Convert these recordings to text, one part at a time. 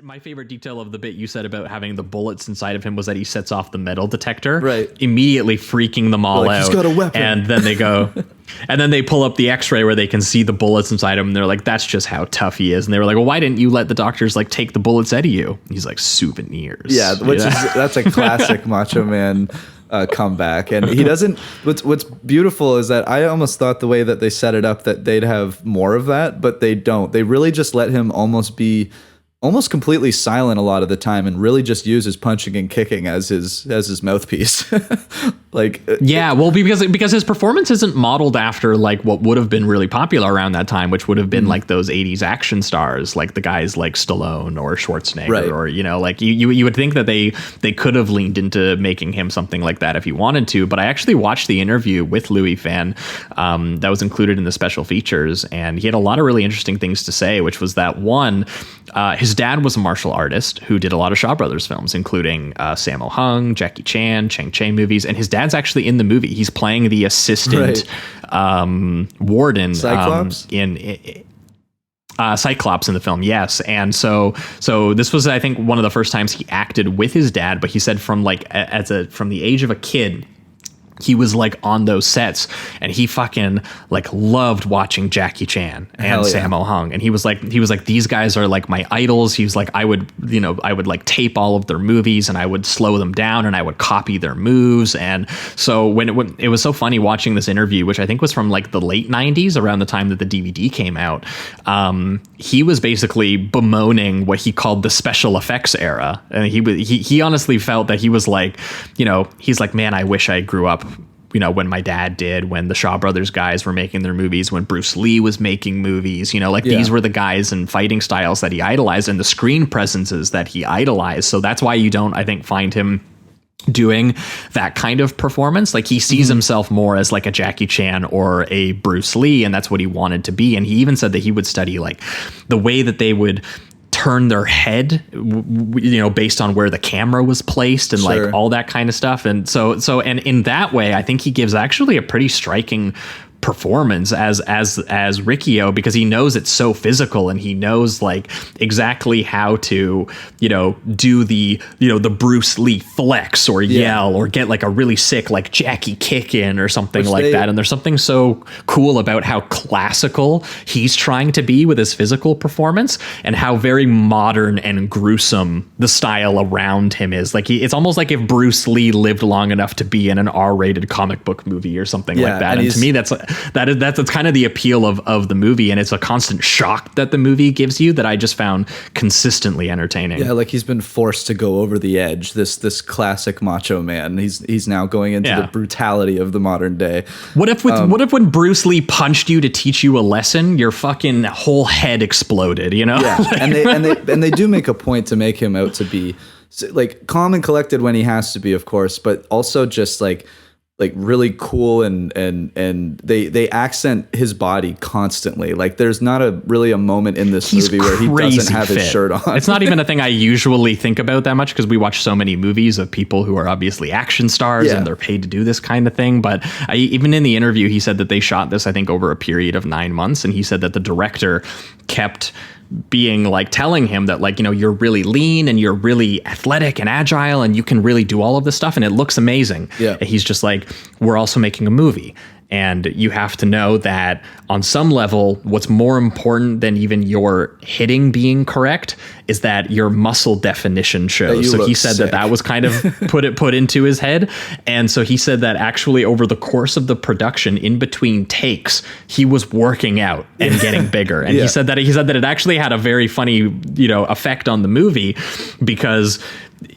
My favorite detail of the bit you said about having the bullets inside of him was that he sets off the metal detector, right? Immediately freaking them all out. He's got a weapon. And then they go, and then they pull up the X-ray where they can see the bullets inside him. And they're like, "That's just how tough he is." And they were like, "Well, why didn't you let the doctors like take the bullets out of you?" And he's like, "Souvenirs." Yeah, that's a classic Macho Man comeback. And he doesn't. What's beautiful is that I almost thought the way that they set it up that they'd have more of that, but they don't. They really just let him almost completely silent a lot of the time and really just use his punching and kicking as his mouthpiece. Because his performance isn't modeled after like what would have been really popular around that time, which would have been like those 80s action stars, like the guys like Stallone or Schwarzenegger, right? Or, like you would think that they could have leaned into making him something like that if he wanted to. But I actually watched the interview with Louis Fan that was included in the special features, and he had a lot of really interesting things to say, which was that one, his dad was a martial artist who did a lot of Shaw Brothers films, including Sammo Hung, Jackie Chan, Chang Cheh movies. And his dad's actually in the movie. He's playing the assistant warden Cyclops? Cyclops in the film. Yes. And so this was, I think, one of the first times he acted with his dad. But he said from the age of a kid, he was like on those sets and he fucking like loved watching Jackie Chan and Sammo Hung. And he was like, these guys are like my idols. He was like, I would like tape all of their movies and I would slow them down and I would copy their moves. And so when it was so funny watching this interview, which I think was from like the late 90s, around the time that the DVD came out, he was basically bemoaning what he called the special effects era. And he honestly felt that he was like, he's like, man, I wish I grew up when my dad did, when the Shaw Brothers guys were making their movies, when Bruce Lee was making movies, these were the guys and fighting styles that he idolized and the screen presences that he idolized. So that's why you don't, I think, find him doing that kind of performance. Like he sees himself more as like a Jackie Chan or a Bruce Lee, and that's what he wanted to be. And he even said that he would study like the way that they would turn their head, based on where the camera was placed and like all that kind of stuff. And so and in that way, I think he gives actually a pretty striking performance as Riki-Oh, because he knows it's so physical and he knows like exactly how to do the Bruce Lee flex or yell or get like a really sick like Jackie kick in or something that. And there's something so cool about how classical he's trying to be with his physical performance and how very modern and gruesome the style around him is. Like it's almost like if Bruce Lee lived long enough to be in an R-rated comic book movie or something like that. And to me, that's kind of the appeal of the movie, and it's a constant shock that the movie gives you that I just found consistently entertaining. Yeah, like he's been forced to go over the edge. This classic macho man. He's now going into the brutality of the modern day. What if when Bruce Lee punched you to teach you a lesson, your fucking whole head exploded? Yeah, and they do make a point to make him out to be like calm and collected when he has to be, of course, but also just like really cool and they accent his body constantly. Like there's not really a moment in this movie where he doesn't have his shirt on. It's not even a thing I usually think about that much because we watch so many movies of people who are obviously action stars and they're paid to do this kind of thing. But even in the interview, he said that they shot this, I think, over a period of 9 months. And he said that the director kept being like telling him that like, you're really lean and you're really athletic and agile and you can really do all of this stuff and it looks amazing. Yeah. And he's just like, we're also making a movie. And you have to know that on some level, what's more important than even your hitting being correct is that your muscle definition shows. So he said that was kind of put into his head. And so he said that actually over the course of the production, in between takes, he was working out and getting bigger. And he said that it actually had a very funny, effect on the movie because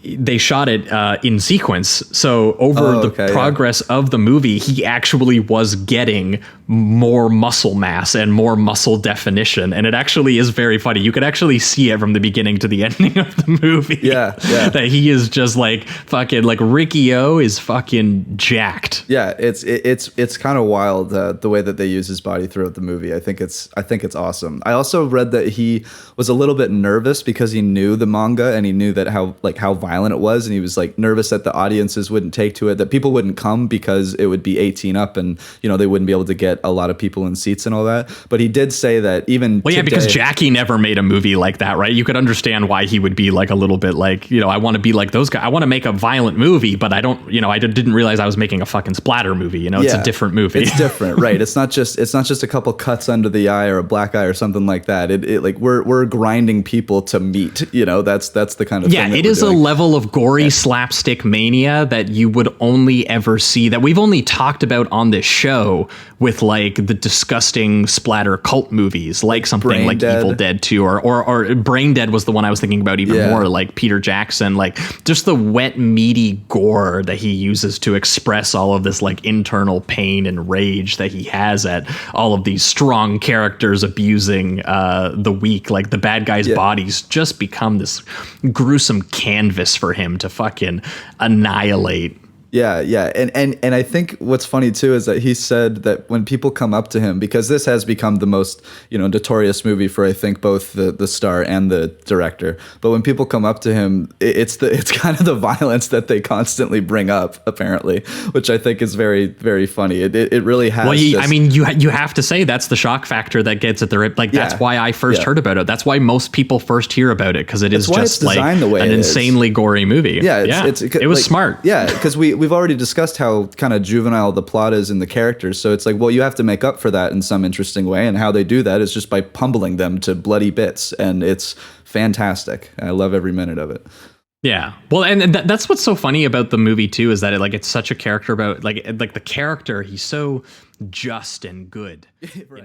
they shot it in sequence. So over the progress of the movie, he actually was getting more muscle mass and more muscle definition. And it actually is very funny. You could actually see it from the beginning to the ending of the movie. Yeah. That he is just like fucking like Riki-Oh is fucking jacked. Yeah. It's kind of wild the way that they use his body throughout the movie. I think it's awesome. I also read that he was a little bit nervous because he knew the manga and he knew that how how violent it was, and he was like nervous that the audiences wouldn't take to it, that people wouldn't come because it would be 18 up, and they wouldn't be able to get a lot of people in seats and all that. But he did say that even today, because Jackie never made a movie like that, right? You could understand why he would be like a little bit like, I want to be like those guys. I want to make a violent movie, but I don't, I didn't realize I was making a fucking splatter movie. It's a different movie. It's different, right? It's not just a couple cuts under the eye or a black eye or something like that. It like we're grinding people to meat. That's the kind of thing that it is doing. A level of gory slapstick mania that you would only ever see, that we've only talked about on this show with like the disgusting splatter cult movies, like something Brain like Dead. Evil Dead 2 or Brain Dead was the one I was thinking about even more, like Peter Jackson, like just the wet, meaty gore that he uses to express all of this like internal pain and rage that he has at all of these strong characters abusing the weak. Like the bad guys' bodies just become this gruesome canvas for him to fucking annihilate. Yeah. And I think what's funny too is that he said that when people come up to him, because this has become the most, notorious movie for, I think, both the star and the director. But when people come up to him, it's kind of the violence that they constantly bring up, apparently, which I think is very, very funny. It really has. Well, you have to say that's the shock factor that gets at the like. That's why I first heard about it. That's why most people first hear about it, because it is just like an insanely gory movie. It was smart. Yeah, because we've already discussed how kind of juvenile the plot is in the characters. So it's like, well, you have to make up for that in some interesting way. And how they do that is just by pummeling them to bloody bits. And it's fantastic. I love every minute of it. Yeah. Well, and that's what's so funny about the movie too, is that it's such a character about like the character. He's so just and good, right.